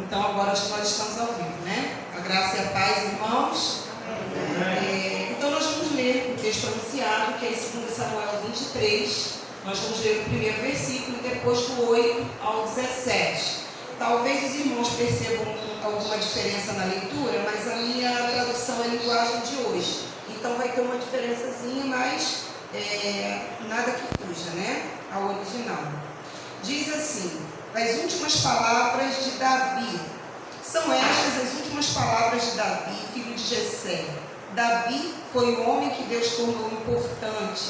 Então agora acho que nós estamos ao vivo, né? A graça e a paz, irmãos. Então nós vamos ler o texto anunciado, que é em 2 Samuel 23. Nós vamos ler o primeiro versículo e depois do 8 ao 17. Talvez os irmãos percebam alguma diferença na leitura, mas a minha tradução é a linguagem de hoje. Então vai ter uma diferençazinha, mas nada que fuja, né, ao original. Diz assim: as últimas palavras de Davi. São estas as últimas palavras de Davi, filho de Jessé. Davi foi o homem que Deus tornou importante,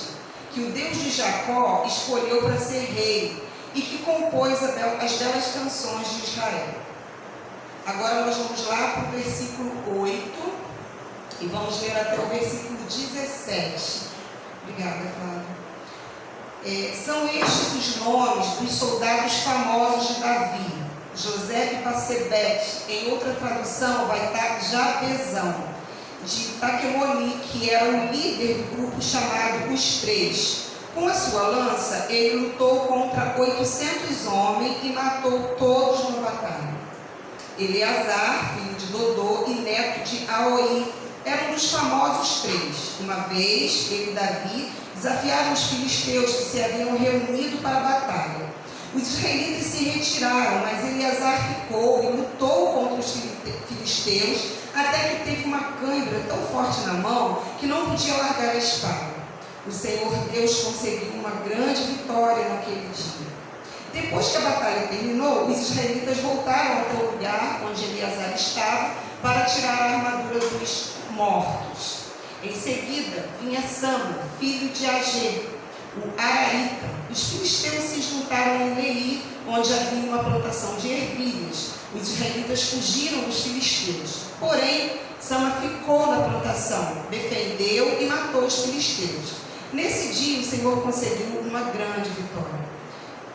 que o Deus de Jacó escolheu para ser rei e que compôs as belas canções de Israel. Agora nós vamos lá para o versículo 8 e vamos ler até o versículo 17. Obrigada, Flávia. São estes os nomes dos soldados famosos de Davi: José de Pacebete, em outra tradução vai estar Jabezão, de Taquemoni, que era o líder do grupo chamado Os Três. Com a sua lança, ele lutou contra 800 homens e matou todos numa batalha. Eleazar, filho de Dodô e neto de Aoi, era um dos famosos três. Uma vez, ele e Davi desafiaram os filisteus que se haviam reunido para a batalha. Os israelitas se retiraram, mas Eleazar ficou e lutou contra os filisteus, até que teve uma cãibra tão forte na mão que não podia largar a espada. O Senhor Deus conseguiu uma grande vitória naquele dia. Depois que a batalha terminou, os israelitas voltaram até o lugar onde Eleazar estava para tirar a armadura dos mortos. Em seguida, vinha Sama, filho de Agê, o Araíta. Os filisteus se juntaram em Leí, onde havia uma plantação de ervilhas. Os israelitas fugiram dos filisteus. Porém, Sama ficou na plantação, defendeu e matou os filisteus. Nesse dia, o Senhor concedeu uma grande vitória.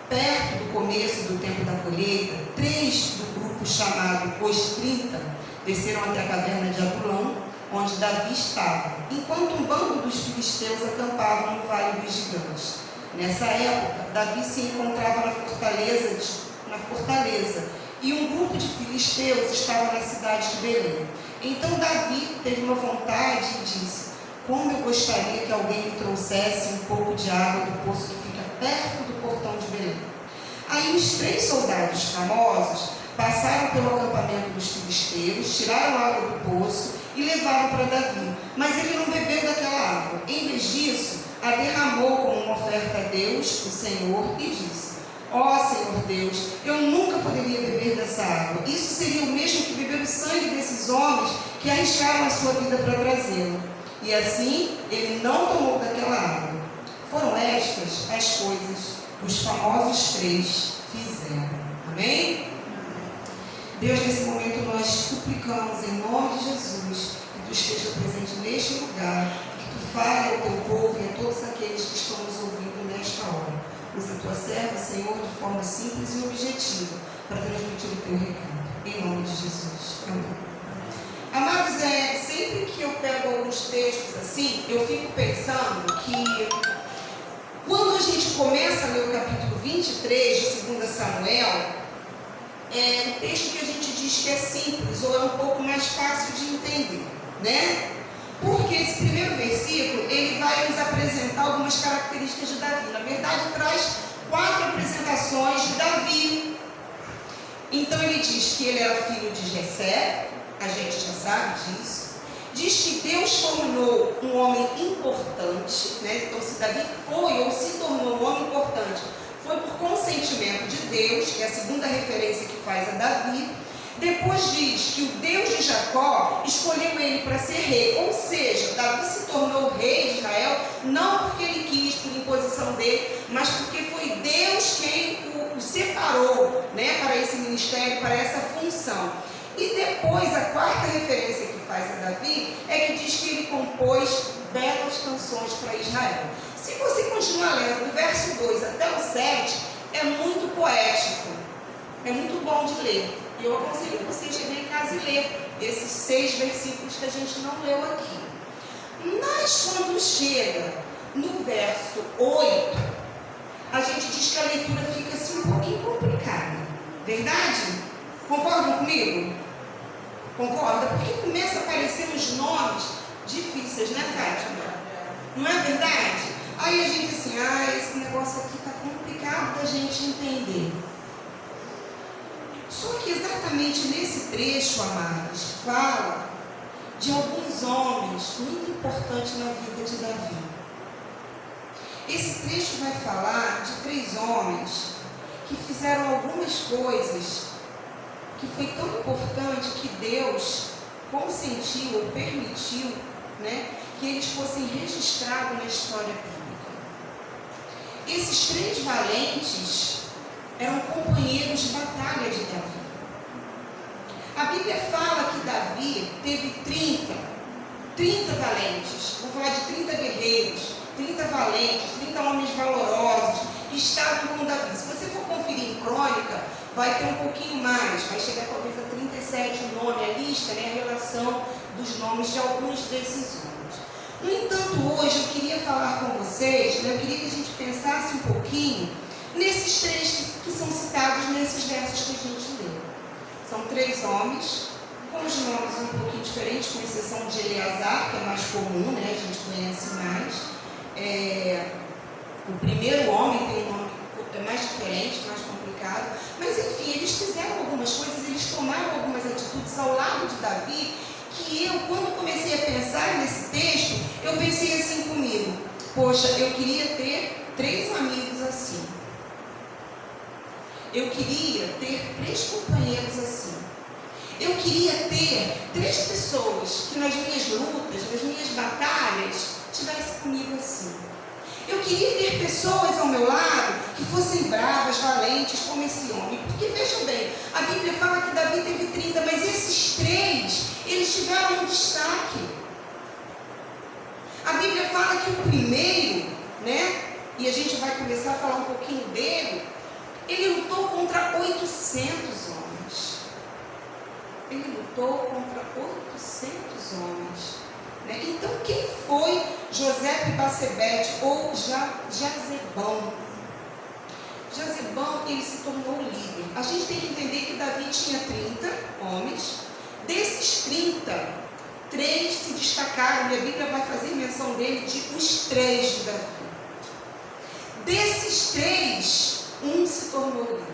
Perto do começo do tempo da colheita, 3 do grupo chamado Os 30 desceram até a caverna de Adulão, onde Davi estava, enquanto um bando dos filisteus acampavam no Vale dos Gigantes. Nessa época, Davi se encontrava na fortaleza, e um grupo de filisteus estava na cidade de Belém. Então Davi teve uma vontade e disse: como eu gostaria que alguém me trouxesse um pouco de água do poço que fica perto do portão de Belém. Aí os 3 soldados famosos passaram pelo acampamento dos filisteus, tiraram a água do poço e levaram para Davi. Mas ele não bebeu daquela água. Em vez disso, a derramou como uma oferta a Deus, o Senhor, e disse: ó Senhor Deus, eu nunca poderia beber dessa água. Isso seria o mesmo que beber o sangue desses homens que arriscaram a sua vida para trazê-lo. E assim, ele não tomou daquela água. Foram estas as coisas que os famosos 3 fizeram. Amém? Deus, nesse momento nós suplicamos em nome de Jesus que Tu esteja presente neste lugar, que Tu fale ao Teu povo e a todos aqueles que estão nos ouvindo nesta hora. Usa a Tua serva, Senhor, de forma simples e objetiva para transmitir o Teu recado. Em nome de Jesus. Amém. Amados, sempre que eu pego alguns textos assim, eu fico pensando que quando a gente começa a ler o capítulo 23 de 2 Samuel, é um texto que a gente diz que é simples ou é um pouco mais fácil de entender, né? Porque esse primeiro versículo, ele vai nos apresentar algumas características de Davi. Na verdade, traz 4 apresentações de Davi. Então ele diz que ele era filho de Jessé, a gente já sabe disso. Diz que Deus tornou um homem importante, né? Então se Davi foi ou se tornou um homem importante, foi por consentimento de Deus, que é a segunda referência que faz a Davi. Depois diz que o Deus de Jacó escolheu ele para ser rei, ou seja, Davi se tornou rei de Israel, não porque ele quis, por imposição dele, mas porque foi Deus quem o separou, né, para esse ministério, para essa função. E depois, a 4ª referência que faz a Davi é que diz que ele compôs belas canções para Israel. Se você continuar lendo do verso 2 até o 7, é muito poético, é muito bom de ler. E eu aconselho que você chegue em casa e ler esses 6 versículos que a gente não leu aqui. Mas quando chega no verso 8, a gente diz que a leitura fica assim um pouquinho complicada. Verdade? Concordam comigo? Concorda? Porque começa a aparecer uns nomes difíceis, né, Fátima? Não é verdade? Aí a gente assim, esse negócio aqui está complicado da gente entender. Só que exatamente nesse trecho, amados, fala de alguns homens muito importantes na vida de Davi. Esse trecho vai falar de 3 homens que fizeram algumas coisas que foi tão importante que Deus consentiu ou permitiu, né, que eles fossem registrados na história bíblica. Esses 3 valentes eram companheiros de batalha de Davi. A Bíblia fala que Davi teve 30 valentes, vou falar de 30 guerreiros, 30 valentes, 30 homens valorosos que estavam com Davi. Se você for conferir em Crônica, vai ter um pouquinho mais, vai chegar talvez a 37 o nome, a lista, né, a relação dos nomes de alguns desses homens. No entanto, hoje eu queria falar com vocês, né, eu queria que a gente pensasse um pouquinho nesses 3 que são citados nesses versos que a gente leu. São 3 homens, com os nomes um pouquinho diferentes, com exceção de Eleazar, que é mais comum, né, a gente conhece mais. O primeiro homem tem um nome mais diferente, mais complicado, mas enfim, eles fizeram algumas coisas, eles tomaram algumas atitudes ao lado de Davi, que eu, quando comecei a pensar nesse texto, eu pensei assim comigo, poxa, eu queria ter 3 amigos assim, eu queria ter 3 companheiros assim, eu queria ter 3 pessoas que nas minhas lutas, nas minhas batalhas, estivessem comigo assim. Eu queria ter pessoas ao meu lado que fossem bravas, valentes, como esse homem. Porque vejam bem, a Bíblia fala que Davi teve 30, mas esses 3, eles tiveram um destaque. A Bíblia fala que o primeiro, né, e a gente vai começar a falar um pouquinho dele, ele lutou contra 800 homens. Ele lutou contra 800 homens. Então, quem foi José e Batsebete ou Jazebão? Jazebão, ele se tornou líder. A gente tem que entender que Davi tinha 30 homens. Desses 30, 3 se destacaram, e a Bíblia vai fazer menção dele de os 3 de Davi. Desses 3, um se tornou líder,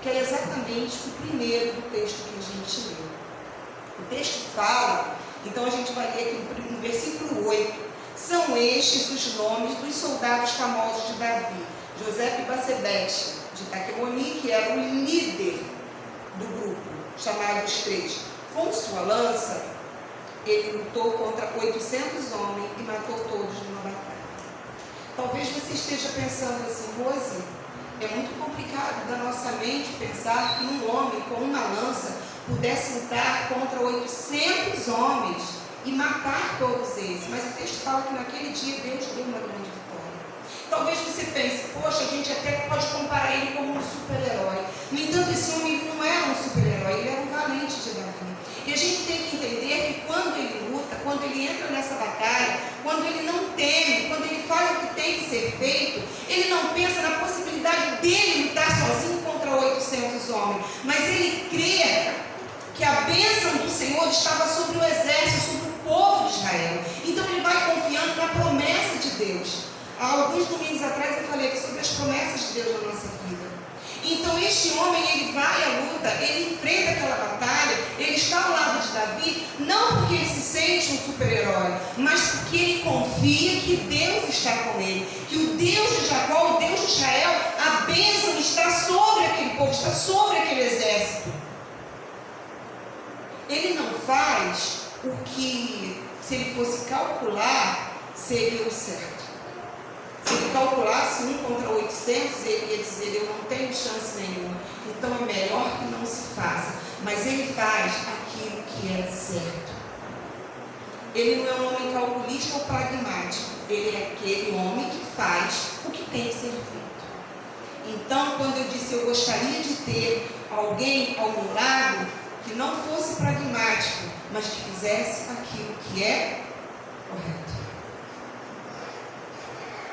que é exatamente o primeiro do texto que a gente leu. O texto fala, então a gente vai ler aqui no versículo 8, são estes os nomes dos soldados famosos de Davi: José e Batsebete, de Taquemoni, que era o líder do grupo, chamado os 3. Com sua lança, ele lutou contra 800 homens e matou todos numa batalha. Talvez você esteja pensando assim, Rose, é muito complicado da nossa mente pensar que um homem com uma lança pudesse lutar contra 800 homens e matar todos eles. Mas o texto fala que naquele dia Deus deu uma grande vitória. Talvez você pense, poxa, a gente até pode comparar ele como um super-herói. No entanto, esse homem não era um super-herói, ele era um valente de Davi. E a gente tem que entender que quando ele luta, quando ele entra nessa batalha, quando ele não teme, quando ele faz o que tem que ser feito, ele não pensa na possibilidade dele lutar sozinho contra 800 homens, mas ele crê que a bênção do Senhor estava sobre o exército, sobre o povo de Israel. Então ele vai confiando na promessa de Deus. Há alguns domingos atrás eu falei sobre as promessas de Deus na nossa vida. Então este homem, ele vai à luta, ele enfrenta aquela batalha, ele está ao lado de Davi, não porque ele se sente um super-herói, mas porque ele confia que Deus está com ele, que o Deus de Jacó, o Deus de Israel, a bênção está sobre aquele povo, está sobre aquele exército. Ele não faz o que, se ele fosse calcular, seria o certo. Se ele calculasse 1 contra 800, ele ia dizer, eu não tenho chance nenhuma, então é melhor que não se faça. Mas ele faz aquilo que é certo. Ele não é um homem calculista ou pragmático, ele é aquele homem que faz o que tem que ser feito. Então, quando eu disse, eu gostaria de ter alguém ao meu lado que não fosse pragmático, mas que fizesse aquilo que é correto.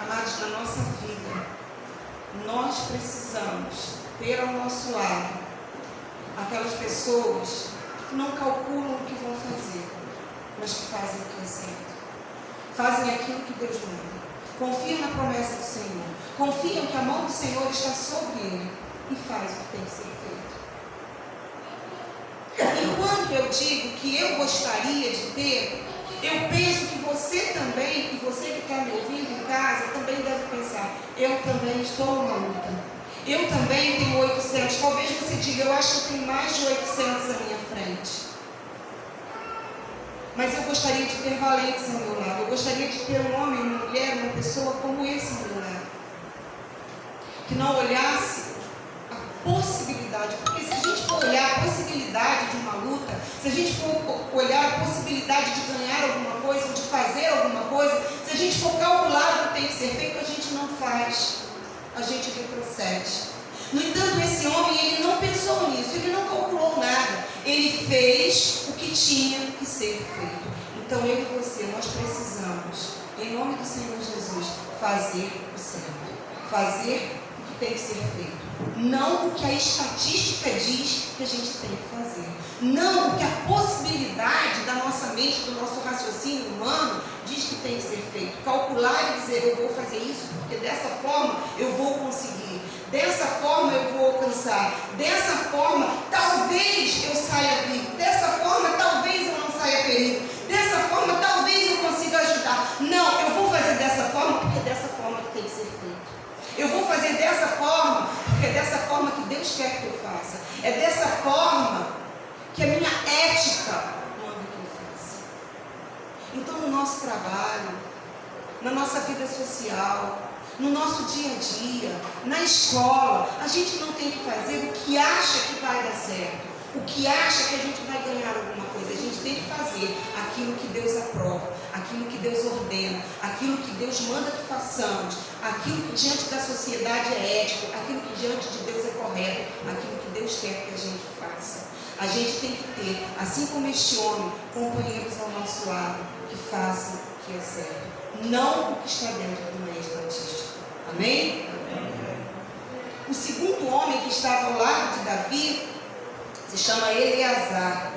Amados, na nossa vida, nós precisamos ter ao nosso lado aquelas pessoas que não calculam o que vão fazer, mas que fazem o que é certo. Fazem aquilo que Deus manda. Confiam na promessa do Senhor. Confiam que a mão do Senhor está sobre ele e faz o que tem que ser feito. Enquanto eu digo que eu gostaria de ter, eu penso que você também, e você que está me ouvindo em casa, também deve pensar, eu também estou numa luta. Eu também tenho 800. Talvez você diga, eu acho que eu tenho mais de 800 à minha frente. Mas eu gostaria de ter valentes ao meu lado. Eu gostaria de ter um homem, uma mulher, uma pessoa como esse ao meu lado. Que não olhasse a possibilidade. Porque se a gente for olhar a possibilidade de uma luta, se a gente for olhar a possibilidade de ganhar alguma coisa, de fazer alguma coisa, se a gente for calcular o que tem que ser feito, a gente não faz. A gente retrocede. No entanto, esse homem, ele não pensou nisso, ele não calculou nada. Ele fez o que tinha que ser feito. Então, eu e você, nós precisamos, em nome do Senhor Jesus, fazer o certo. Fazer o que tem que ser feito. Não o que a estatística diz que a gente tem que fazer. Não o que a possibilidade da nossa mente, do nosso raciocínio humano diz que tem que ser feito. Calcular e dizer, eu vou fazer isso porque dessa forma eu vou conseguir. Dessa forma eu vou alcançar. Dessa forma, talvez eu saia vivo. Dessa forma, talvez eu não saia ferido. Dessa forma, talvez eu consiga ajudar. Não, eu vou fazer dessa forma porque é dessa forma que tem que ser feito. Eu vou fazer dessa forma porque é dessa forma que Deus quer que eu faça. É dessa forma que a minha ética manda que eu faça. Então, no nosso trabalho, na nossa vida social, no nosso dia a dia, na escola, a gente não tem que fazer o que acha que vai dar certo, o que acha que a gente vai ganhar alguma coisa. A gente tem que fazer aquilo que Deus aprova, aquilo que Deus ordena, aquilo que Deus manda que façamos, aquilo que diante da sociedade é ético, aquilo que diante de Deus é correto, aquilo que Deus quer que a gente faça. A gente tem que ter, assim como este homem, companheiros ao nosso lado que façam o que é certo, não o que está dentro do meio estatístico. Amém? O segundo homem que estava ao lado de Davi se chama Eleazar.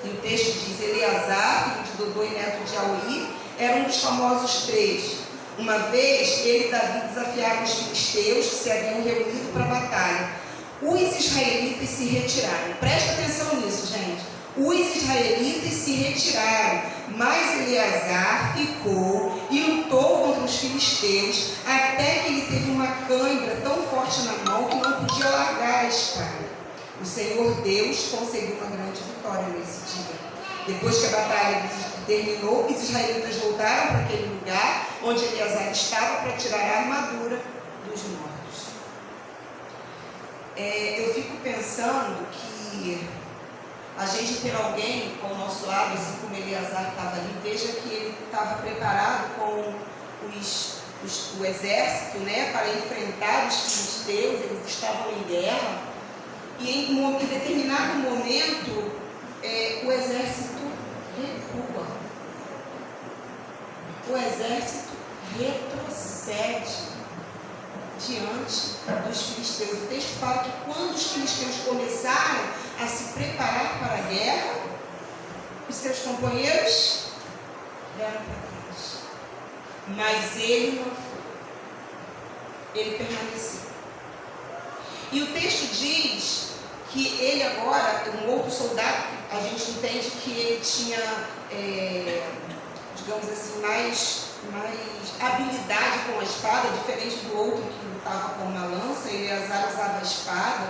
E o texto diz: Eleazar, filho de Dodô e neto de Aui, era um dos famosos três. Uma vez ele e Davi desafiaram os filisteus que se haviam reunido para a batalha. Os israelitas se retiraram. Presta atenção nisso, gente. Os israelitas se retiraram, mas Eleazar ficou e lutou contra os filisteus, até que ele teve uma cãibra tão forte na mão que não podia largar a espada. O Senhor Deus conseguiu uma grande vitória nesse dia. Depois que a batalha terminou, os israelitas voltaram para aquele lugar onde Eleazar estava para tirar a armadura dos mortos. Eu fico pensando que a gente ter alguém ao nosso lado, assim como Eleazar estava ali, veja que ele estava preparado com o exército, né, para enfrentar os filisteus. Eles estavam em guerra, e em determinado momento o exército recua, o exército retrocede diante dos filisteus. O texto fala que quando os filisteus começaram a se preparar para a guerra, os seus companheiros deram para trás. Mas ele não foi. Ele permaneceu. E o texto diz que ele agora, um outro soldado, a gente entende que ele tinha, digamos assim, mais habilidade com a espada, diferente do outro que lutava com uma lança. Eleazar usava a espada.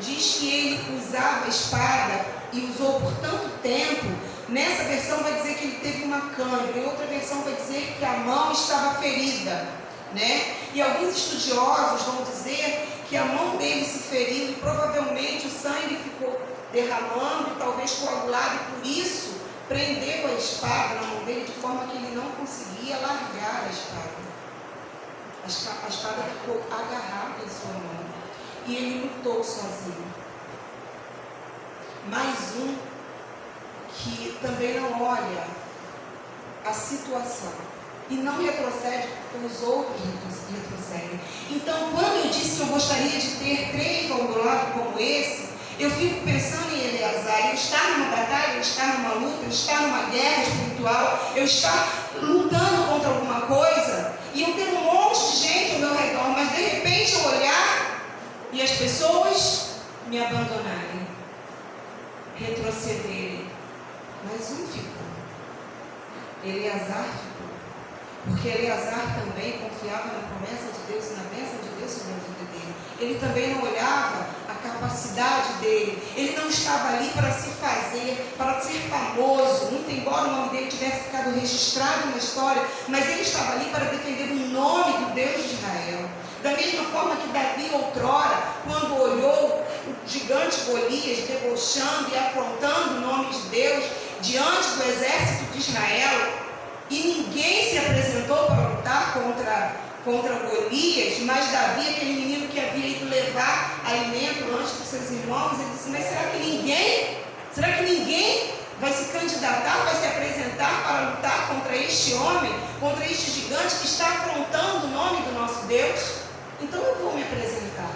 Diz que ele usava a espada e usou por tanto tempo. Nessa versão vai dizer que ele teve uma cãibra, em outra versão vai dizer que a mão estava ferida, né? E alguns estudiosos vão dizer que a mão dele se feriu e provavelmente o sangue ficou derramando e talvez coagulado, e por isso prendeu a espada na mão dele de forma que ele não conseguia largar a espada. A espada ficou agarrada em sua mão e ele lutou sozinho. Mais um que também não olha a situação. e não retrocede porque os outros retrocedem. Então, quando eu disse que eu gostaria de ter 3 ao meu lado como esse, eu fico pensando em Eleazar. Ele está numa batalha, ele está numa luta, ele está numa guerra espiritual, eu estar lutando contra alguma coisa, e eu ter um monte de gente ao meu redor, mas de repente eu olhar e as pessoas me abandonarem, retrocederem. Mas um ficou. Eleazar ficou. Porque Eleazar também confiava na promessa de Deus e na bênção de Deus sobre a vida dele. Ele também não olhava a capacidade dele. Ele não estava ali para se fazer, para ser famoso. Muito embora o nome dele tivesse ficado registrado na história, mas ele estava ali para defender o nome do Deus de Israel. Da mesma forma que Davi outrora, quando olhou o gigante Golias debochando e afrontando o nome de Deus diante do exército de Israel, e ninguém se apresentou para lutar contra Golias, mas Davi, aquele menino que havia ido levar alimento antes dos seus irmãos, ele disse: mas será que ninguém vai se candidatar, vai se apresentar para lutar contra este homem, contra este gigante que está afrontando o nome do nosso Deus? Então eu vou me apresentar.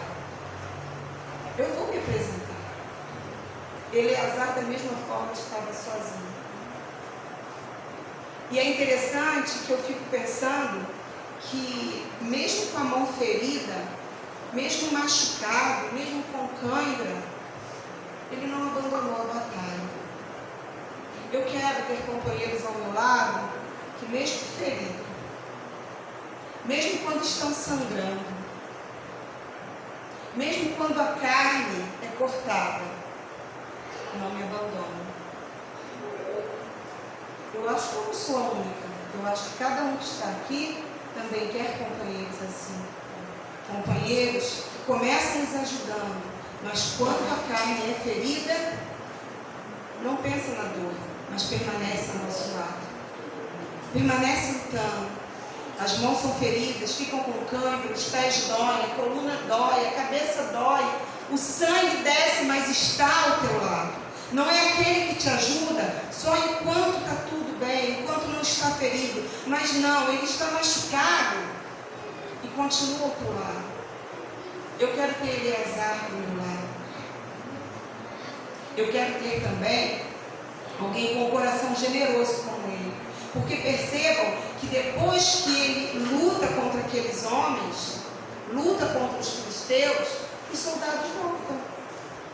Eleazar da mesma forma estava sozinho. E é interessante que eu fico pensando que mesmo com a mão ferida, mesmo machucado, mesmo com cãibra, ele não abandonou a batalha. Eu quero ter companheiros ao meu lado que mesmo feridos, mesmo quando estão sangrando, mesmo quando a carne é cortada, não me abandonam. Eu acho que eu não sou a única. Eu acho que cada um que está aqui também quer companheiros assim. Companheiros que começam nos ajudando, mas quando a carne é ferida, não pensa na dor, mas permanece ao nosso lado. Permanece lutando. As mãos são feridas, ficam com cãibra, os pés doem, a coluna dói, a cabeça dói, o sangue desce, mas está ao teu lado. Não é aquele que te ajuda só enquanto está tudo bem, enquanto não está ferido. Mas não, ele está machucado e continua ao teu lado. Eu quero ter Eleazar do meu lado. Eu quero ter também alguém com um coração generoso como ele. Porque percebam que depois que ele luta contra aqueles homens, luta contra os filisteus, os soldados voltam.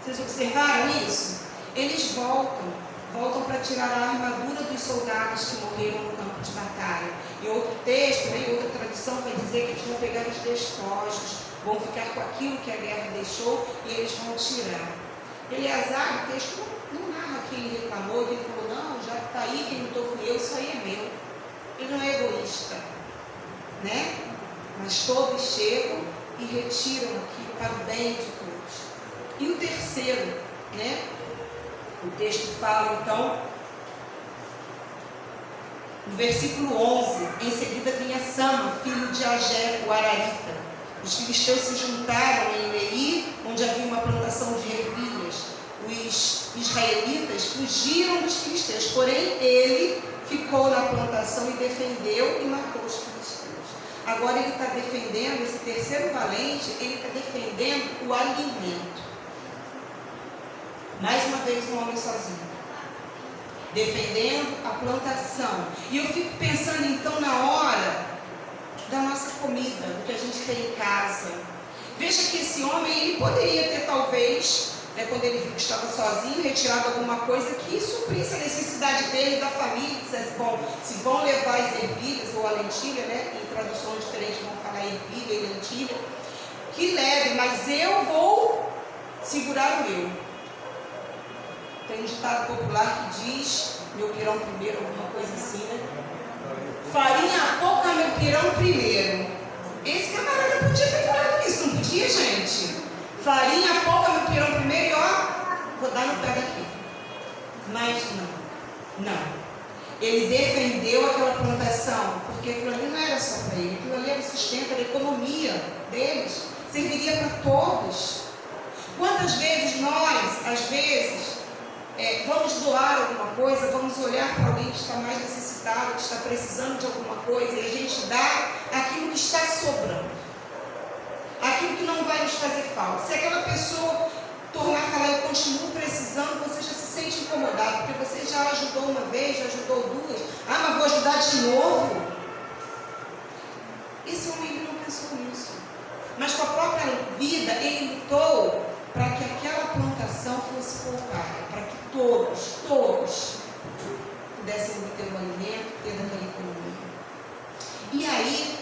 Vocês observaram isso? Eles voltam para tirar a armadura dos soldados que morreram no campo de batalha. Em outro texto, em outra tradução, vai dizer que eles vão pegar os despojos, vão ficar com aquilo que a guerra deixou e eles vão tirar. Eleazar, o texto não narra que ele reclamou, que ele falou: não, já que está aí, quem lutou fui eu, isso aí é meu. Ele não é egoísta, né? Mas todos chegam e retiram aquilo para o bem de todos. E o terceiro, né? O texto fala então, no versículo 11, em seguida vinha Sama, filho de Agé, o Ararita. Os filisteus se juntaram em Leí, onde havia uma plantação de ervilhas. Os israelitas fugiram dos filisteus, porém ele ficou na plantação e defendeu e matou os filisteus. Agora ele está defendendo, esse terceiro valente, ele está defendendo o alimento. Mais uma vez um homem sozinho, defendendo a plantação. E eu fico pensando então na hora da nossa comida, do que a gente tem em casa. Veja que esse homem, ele poderia ter talvez, quando ele viu que estava sozinho, retirado alguma coisa que suprisse a necessidade dele e da família. Dissesse: bom, se vão levar as ervilhas ou a lentilha, em traduções diferentes vão falar ervilha e lentilha, que leve, mas eu vou segurar o meu. Tem um ditado popular que diz: meu pirão primeiro, alguma coisa assim, né? Farinha pouca, meu pirão primeiro. Esse camarada podia ter falado isso, não podia, gente? Farinha pouca, meu pirão primeiro, e vou dar no pé daqui. Mas não. Ele defendeu aquela plantação, porque aquilo ali não era só para ele, aquilo ali era o sustento, era a economia deles, serviria para todos. Quantas vezes nós, às vezes, vamos doar alguma coisa, vamos olhar para alguém que está mais necessitado, que está precisando de alguma coisa, e a gente dá aquilo que está sobrando, aquilo que não vai nos fazer falta. Se aquela pessoa tornar a falar, eu continuo precisando, você já se sente incomodado, porque você já ajudou uma vez, já ajudou duas, mas vou ajudar de novo. Esse homem ele não pensou nisso, mas com a própria vida ele lutou para que aquela plantação fosse poupada, para que todos pudessem ter o alimento, ter daquela economia. E aí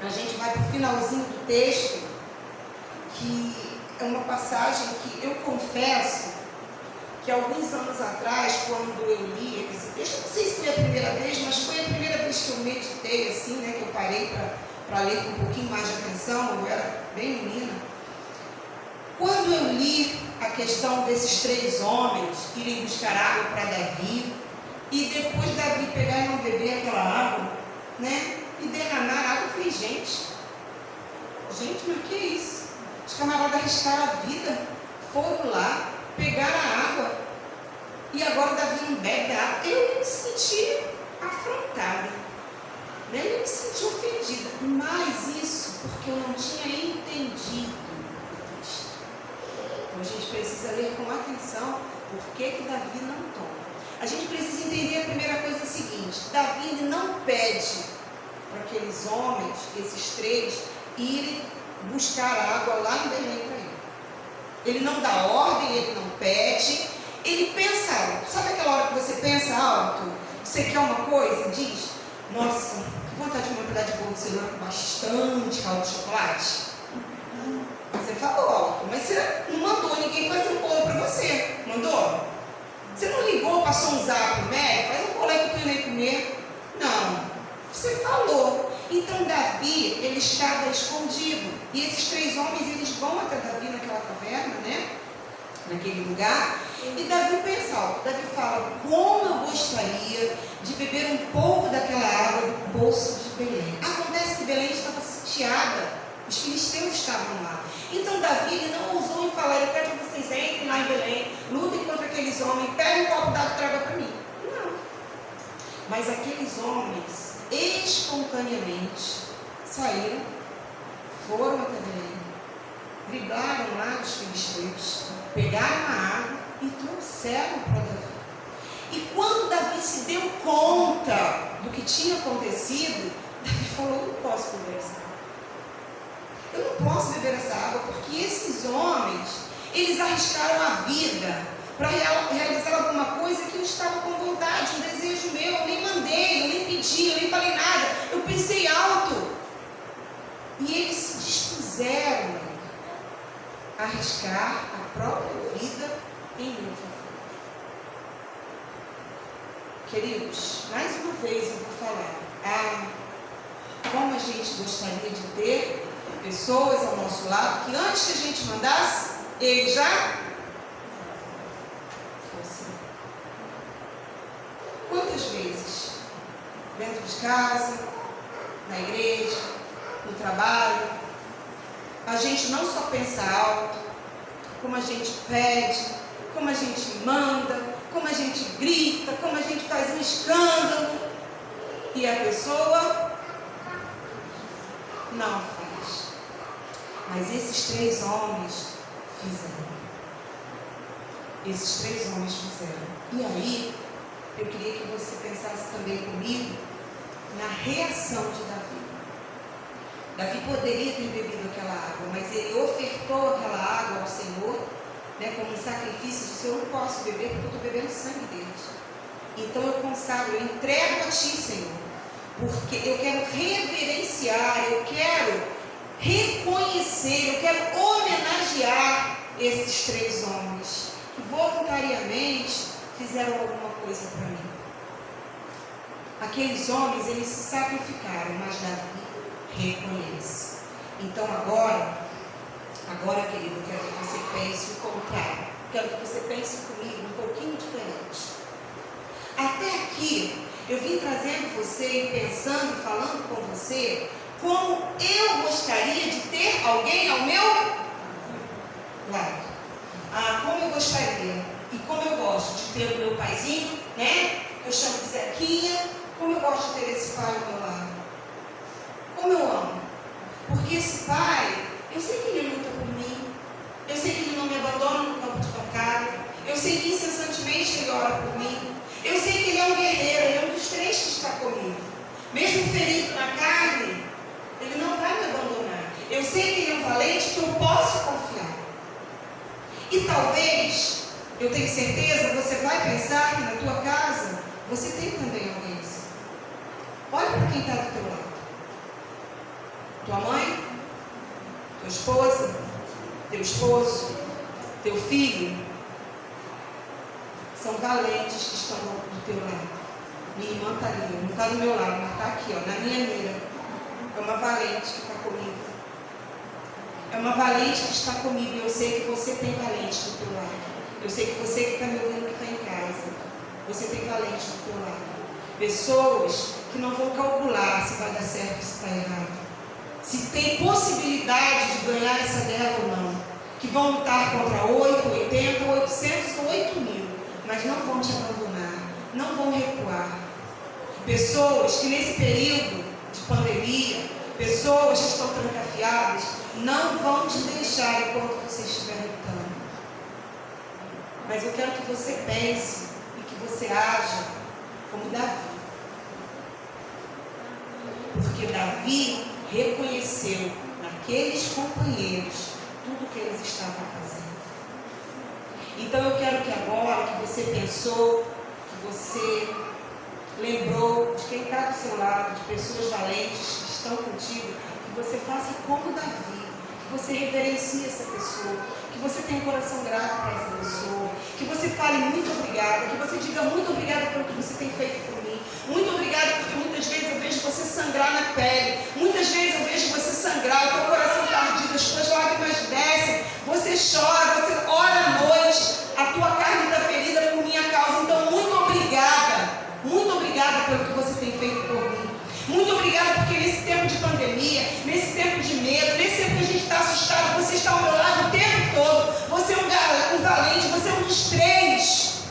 a gente vai para o finalzinho do texto, que é uma passagem que eu confesso que alguns anos atrás, quando eu li esse texto, não sei se foi a primeira vez, mas foi a primeira vez que eu meditei assim, né, que eu parei para ler com um pouquinho mais de atenção, eu era bem menina. Quando eu li a questão desses 3 homens irem buscar água para Davi, e depois Davi pegar e não beber aquela água, né, e derramar água, eu falei, gente, mas que é isso? Os camaradas arriscaram a vida, foram lá, pegaram a água, e agora Davi não bebe a água. Eu me senti afrontada, né? Eu me senti ofendida, mas isso porque eu não tinha entendido o texto. Então a gente precisa ler com atenção por que Davi não toma. A gente precisa entender a primeira coisa é a seguinte: Davi não pede para aqueles homens, esses 3, irem buscar água lá em Belém para ele. Ele não dá ordem, ele não pede, ele pensa alto. Sabe aquela hora que você pensa alto? Você quer uma coisa? Diz, nossa, que vontade de uma pedaço de bolo de cenoura com bastante caldo de chocolate. Você falou alto, mas você não mandou ninguém fazer um bolo para você. Mandou? Você não ligou, passou um zap no médico, faz um bolo aí que eu tenho nem comer. Não, você falou. Então Davi, ele estava escondido, e esses 3 homens, eles vão até Davi naquela caverna, né, naquele lugar, e Davi pensa alto. Davi fala, como eu gostaria de beber um pouco daquela água do poço de Belém. Acontece que Belém estava sitiada, os filisteus estavam lá, então Davi ele não ousou em falar, eu quero que vocês entrem lá em Belém, lutem contra aqueles homens, peguem um copo d'água e tragam para mim. Não, mas aqueles homens espontaneamente saíram, foram até Belém, driblaram lá os filisteus, pegaram a água e trouxeram para Davi. E quando Davi se deu conta do que tinha acontecido, Davi falou, eu não posso beber essa água. Eu não posso beber essa água porque esses homens, eles arriscaram a vida para realizar alguma coisa que eu estava com vontade, um desejo meu, eu nem mandei, eu nem pedi, eu nem falei nada, eu pensei alto. E eles se dispuseram a arriscar a própria vida em meu favor. Queridos, mais uma vez eu vou falar, como a gente gostaria de ter pessoas ao nosso lado que antes que a gente mandasse, ele já fosse. Quantas vezes, dentro de casa, na igreja, no trabalho, a gente não só pensa alto, como a gente pede, como a gente manda, como a gente grita, como a gente faz um escândalo, e a pessoa não faz. Mas esses 3 homens fizeram. Esses 3 homens fizeram. E aí, eu queria que você pensasse também comigo na reação de Davi. Davi poderia ter bebido aquela água, mas ele ofertou aquela água ao Senhor, né, como um sacrifício. Disse, eu não posso beber porque eu estou bebendo sangue deles. Então eu consagro, eu entrego a Ti, Senhor, porque eu quero reverenciar, eu quero reconhecer, eu quero homenagear esses 3 homens que voluntariamente fizeram alguma coisa para mim. Aqueles homens, eles se sacrificaram, mas Davi reconhece. Então agora, querido, eu quero que você pense o contrário. Quero que você pense comigo um pouquinho diferente. Até aqui, eu vim trazendo você e pensando, falando com você, como eu gostaria de ter alguém ao meu lado. Como eu gostaria e como eu gosto pelo meu paizinho, né? Eu chamo de Zequinha. Como eu gosto de ter esse pai ao meu lado. Como eu amo. Porque esse pai, eu sei que ele luta por mim. Eu sei que ele não me abandona no campo de batalha. Eu sei que incessantemente ele ora por mim. Eu sei que ele é um guerreiro, ele é um dos 3 que está comigo. Mesmo ferido na carne, ele não vai me abandonar. Eu sei que ele é um valente que eu posso confiar. E talvez, eu tenho certeza, você vai pensar que na tua casa, você tem também alguém assim. Olha para quem está do teu lado. Tua mãe, tua esposa, teu esposo, teu filho, são valentes que estão do teu lado. Minha irmã está ali, não está do meu lado, mas está aqui, ó, na minha mira. É uma valente que está comigo. É uma valente que está comigo. E eu sei que você tem valente do teu lado. Eu sei que você que está me ouvindo, que está em casa, você tem valente do teu lado. Pessoas que não vão calcular se vai dar certo ou se está errado. Se tem possibilidade de ganhar essa guerra ou não. Que vão lutar contra 8, 80, 800 ou 8 mil. Mas não vão te abandonar. Não vão recuar. Pessoas que nesse período de pandemia, pessoas que estão trancafiadas, não vão te deixar enquanto você estiver lutando. Mas eu quero que você pense e que você haja como Davi. Porque Davi reconheceu naqueles companheiros tudo o que eles estavam fazendo. Então eu quero que agora que você pensou, que você lembrou de quem está do seu lado, de pessoas valentes que estão contigo, que você faça como Davi, que você reverencie essa pessoa, que você tenha um coração grato para essa pessoa, que você fale muito obrigada, que você diga muito obrigada pelo que você tem feito por mim, muito obrigada porque muitas vezes eu vejo você sangrar na pele, muitas vezes eu vejo você sangrar, o teu coração está ardido, as tuas lágrimas descem, você chora, você ora à noite, a tua carne está ferida por minha causa. Então muito obrigada pelo que você tem feito por mim. Muito obrigada porque nesse tempo de pandemia, nesse tempo de medo, nesse tempo que a gente está assustado, você está ao meu lado o tempo todo. Você é um valente, você é um dos 3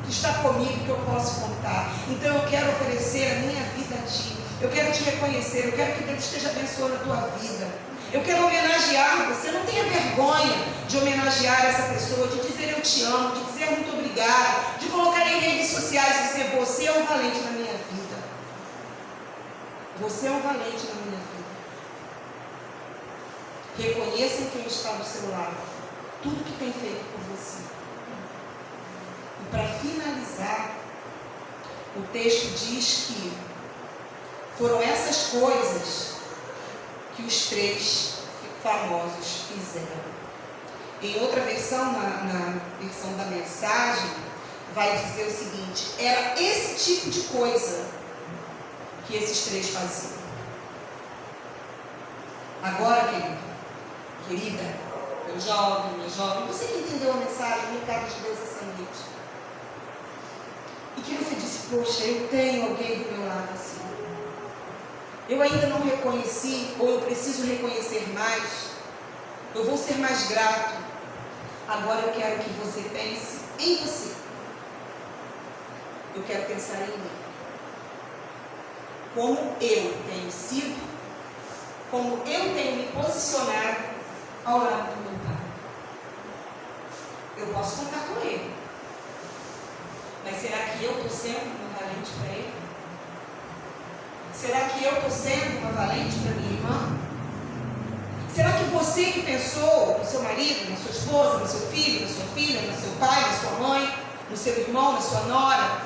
que está comigo, que eu posso contar. Então eu quero oferecer a minha vida a ti. Eu quero te reconhecer, eu quero que Deus esteja abençoando a tua vida. Eu quero homenagear você. Não tenha vergonha de homenagear essa pessoa, de dizer eu te amo, de dizer muito obrigado, de colocar em redes sociais e dizer você é um valente na minha vida. Você é um valente na minha vida. Reconheça quem está do seu lado, tudo que tem feito por você. E para finalizar, o texto diz que foram essas coisas que os 3 famosos fizeram. Em outra versão, na versão da mensagem, vai dizer o seguinte: era esse tipo de coisa que esses 3 faziam. Agora, querida, meu jovem, você que entendeu a mensagem, o recado de Deus essa noite, e que você disse, poxa, eu tenho alguém do meu lado assim. Eu ainda não reconheci, ou eu preciso reconhecer mais. Eu vou ser mais grato. Agora eu quero que você pense em você. Eu quero pensar em mim. Como eu tenho sido, como eu tenho me posicionado ao lado do meu Pai. Eu posso contar com Ele. Mas será que eu estou sendo uma valente para Ele? Será que eu estou sendo uma valente para minha irmã? Será que você que pensou no seu marido, na sua esposa, no seu filho, na sua filha, no seu pai, na sua mãe, no seu irmão, na sua nora,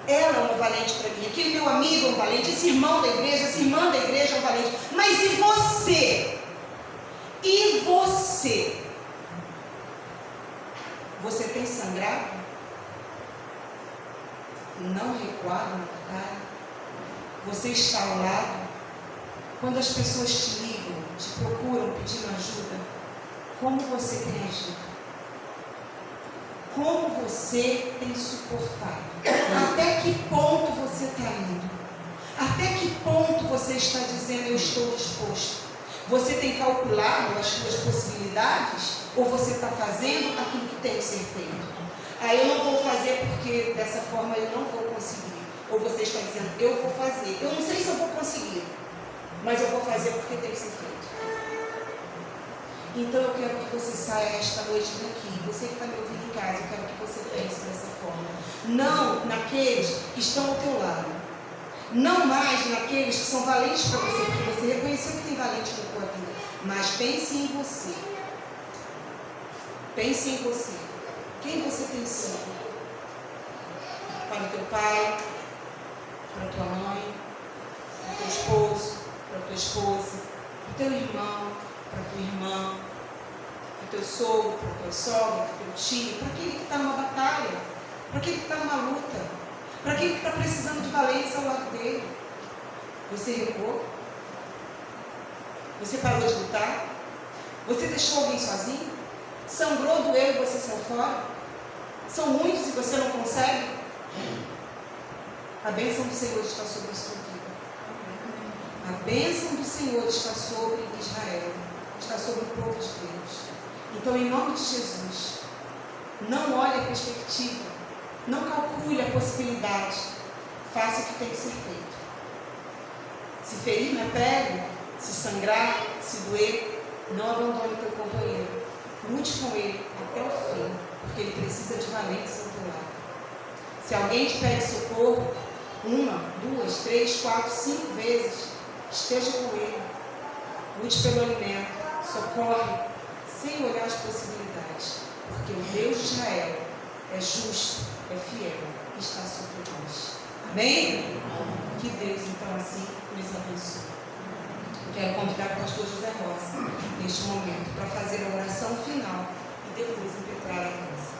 ela é uma valente para mim, aquele meu amigo é um valente, esse irmão da igreja, essa irmã da igreja é um valente. Mas e você? E você? Você tem sangrado? Não recuado na batalha? Você está ao lado? Quando as pessoas te ligam, te procuram pedindo ajuda, como você tem agido? Como você tem suportado? Até que ponto você está indo? Até que ponto você está dizendo eu estou disposto? Você tem calculado as suas possibilidades? Ou você está fazendo aquilo que tem que ser feito? eu não vou fazer porque dessa forma eu não vou conseguir. Ou você está dizendo, eu vou fazer. Eu não sei se eu vou conseguir, mas eu vou fazer porque tem que ser feito. Então eu quero que você saia esta noite daqui. Você que está me ouvindo em casa, eu quero que você pense dessa forma. Não naqueles que estão ao teu lado. Não mais naqueles que são valentes para você, porque você reconheceu que tem valente na tua vida. Mas pense em você. Pense em você. Quem você tem sido? Para o teu pai, para a tua mãe, para o teu esposo, para a tua esposa, para o teu irmão, para a tua irmã, para o teu sogro, para a tua sogra, para o teu tio, para aquele que está numa batalha, para aquele que está numa luta, para aquele que está precisando de valência ao lado dele. Você recuou? Você parou de lutar? Você deixou alguém sozinho? Sangrou, doeu e você saiu fora? São muitos e você não consegue? A bênção do Senhor está sobre a sua vida. A bênção do Senhor está sobre Israel, está sobre o povo de Deus. Então, em nome de Jesus, não olhe a perspectiva, não calcule a possibilidade, faça o que tem que ser feito. Se ferir na pele, se sangrar, se doer, não abandone teu companheiro. Lute com ele até o fim, porque ele precisa de valentes ao teu lado. Se alguém te pede socorro, 1, 2, 3, 4, 5 vezes, esteja com ele. Lute pelo alimento, socorre, sem olhar as possibilidades, porque o Deus de Israel é justo, é fiel e está sobre nós. Amém? Que Deus, então, assim, nos abençoe. Eu quero convidar o pastor José Rosa, neste momento, para fazer a oração final e depois impetrar a casa.